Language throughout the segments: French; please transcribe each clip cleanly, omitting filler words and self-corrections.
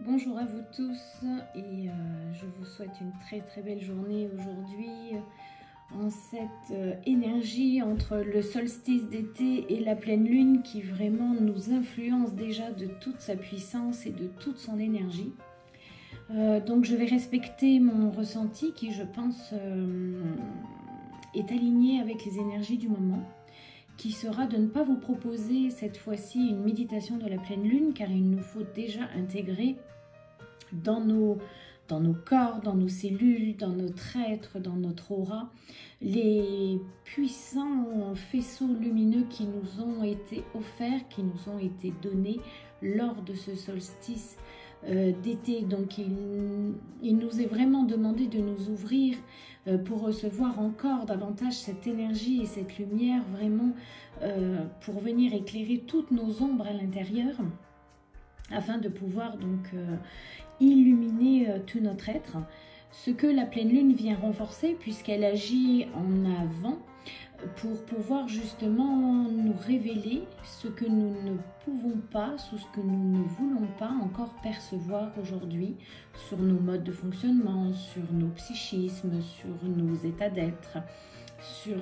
Bonjour à vous tous et je vous souhaite une très belle journée aujourd'hui en cette énergie entre le solstice d'été et la pleine lune qui vraiment nous influence déjà de toute sa puissance et de toute son énergie. Donc je vais respecter mon ressenti qui je pense est aligné avec les énergies du moment, qui sera de ne pas vous proposer cette fois-ci une méditation de la pleine lune car il nous faut déjà intégrer dans nos corps, dans nos cellules, dans notre être, dans notre aura, les puissants faisceaux lumineux qui nous ont été offerts, qui nous ont été donnés lors de ce solstice d'été. Donc il nous est vraiment demandé de nous ouvrir pour recevoir encore davantage cette énergie et cette lumière vraiment pour venir éclairer toutes nos ombres à l'intérieur afin de pouvoir donc illuminer tout notre être, ce que la pleine lune vient renforcer puisqu'elle agit en avant pour pouvoir justement nous révéler ce que nous ne pouvons pas, ce que nous ne voulons pas encore percevoir aujourd'hui sur nos modes de fonctionnement, sur nos psychismes, sur nos états d'être, sur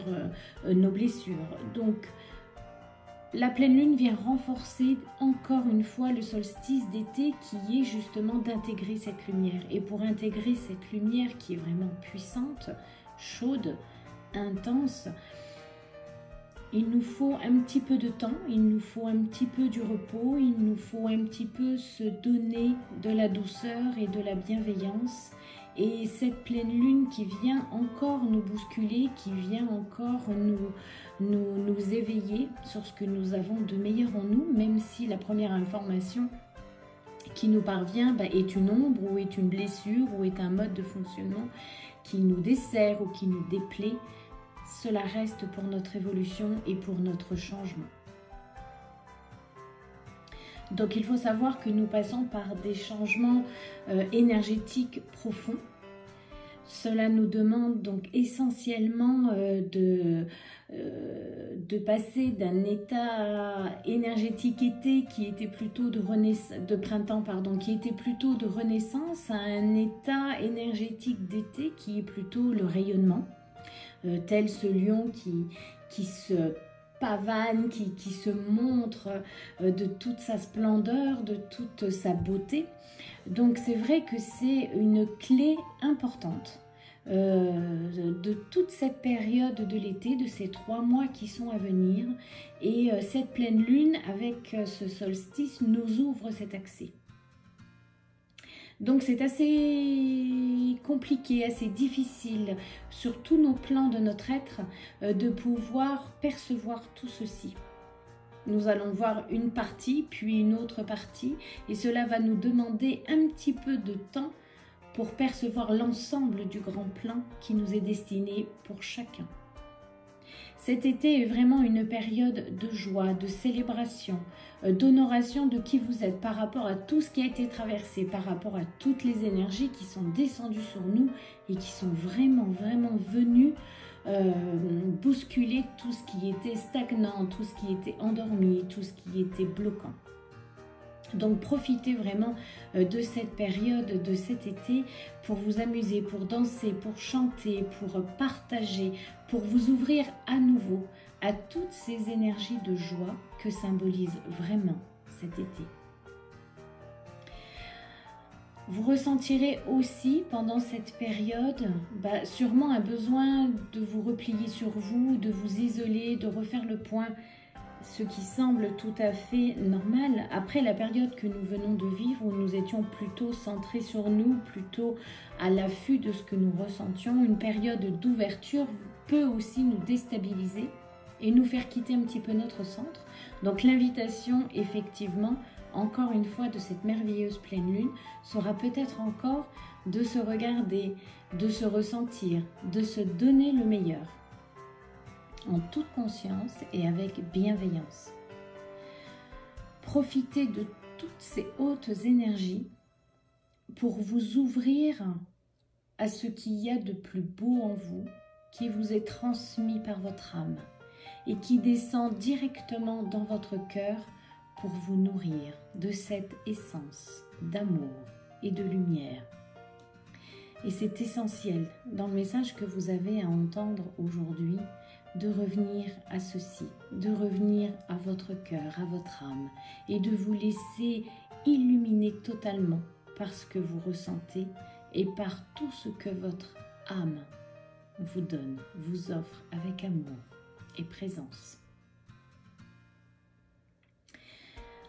nos blessures. Donc, la pleine lune vient renforcer encore une fois le solstice d'été qui est justement d'intégrer cette lumière. Et pour intégrer cette lumière qui est vraiment puissante, chaude, intense, il nous faut un petit peu de temps, il nous faut un petit peu du repos, il nous faut un petit peu se donner de la douceur et de la bienveillance. Et cette pleine lune qui vient encore nous bousculer, qui vient encore nous éveiller sur ce que nous avons de meilleur en nous, même si la première information qui nous parvient est une ombre ou est une blessure ou est un mode de fonctionnement qui nous dessert ou qui nous déplaît, cela reste pour notre évolution et pour notre changement. Donc il faut savoir que nous passons par des changements énergétiques profonds. Cela nous demande donc essentiellement de passer d'un état énergétique été qui était plutôt de printemps, qui était plutôt de renaissance, à un état énergétique d'été qui est plutôt le rayonnement, tel ce lion qui se pavane, qui se montre de toute sa splendeur, de toute sa beauté. Donc c'est vrai que c'est une clé importante de toute cette période de l'été, de ces 3 mois qui sont à venir. Et cette pleine lune avec ce solstice nous ouvre cet accès. Donc c'est assez compliqué, assez difficile sur tous nos plans de notre être de pouvoir percevoir tout ceci. Nous allons voir une partie, puis une autre partie, et cela va nous demander un petit peu de temps pour percevoir l'ensemble du grand plan qui nous est destiné pour chacun. Cet été est vraiment une période de joie, de célébration, d'honoration de qui vous êtes par rapport à tout ce qui a été traversé, par rapport à toutes les énergies qui sont descendues sur nous et qui sont vraiment venues bousculer tout ce qui était stagnant, tout ce qui était endormi, tout ce qui était bloquant. Donc profitez vraiment de cette période, de cet été, pour vous amuser, pour danser, pour chanter, pour partager, pour vous ouvrir à nouveau à toutes ces énergies de joie que symbolise vraiment cet été. Vous ressentirez aussi pendant cette période sûrement un besoin de vous replier sur vous, de vous isoler, de refaire le point, ce qui semble tout à fait normal après la période que nous venons de vivre où nous étions plutôt centrés sur nous, plutôt à l'affût de ce que nous ressentions. Une période d'ouverture peut aussi nous déstabiliser et nous faire quitter un petit peu notre centre. Donc l'invitation, effectivement, encore une fois, de cette merveilleuse pleine lune sera peut-être encore de se regarder, de se ressentir, de se donner le meilleur en toute conscience et avec bienveillance. Profitez de toutes ces hautes énergies pour vous ouvrir à ce qu'il y a de plus beau en vous, qui vous est transmis par votre âme et qui descend directement dans votre cœur pour vous nourrir de cette essence d'amour et de lumière. Et c'est essentiel dans le message que vous avez à entendre aujourd'hui de revenir à ceci, de revenir à votre cœur, à votre âme et de vous laisser illuminer totalement par ce que vous ressentez et par tout ce que votre âme vous donne, vous offre avec amour et présence.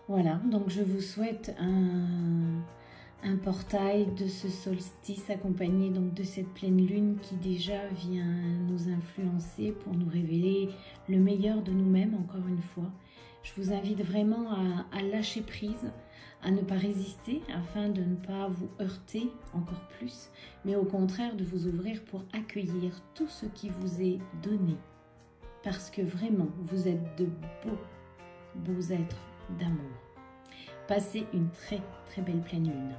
Voilà, donc je vous souhaite un portail de ce solstice accompagné donc de cette pleine lune qui déjà vient nous influencer pour nous révéler le meilleur de nous-mêmes encore une fois. Je vous invite vraiment à lâcher prise, à ne pas résister afin de ne pas vous heurter encore plus, mais au contraire de vous ouvrir pour accueillir tout ce qui vous est donné. Parce que vraiment, vous êtes de beaux êtres d'amour. Passez une très très belle pleine lune.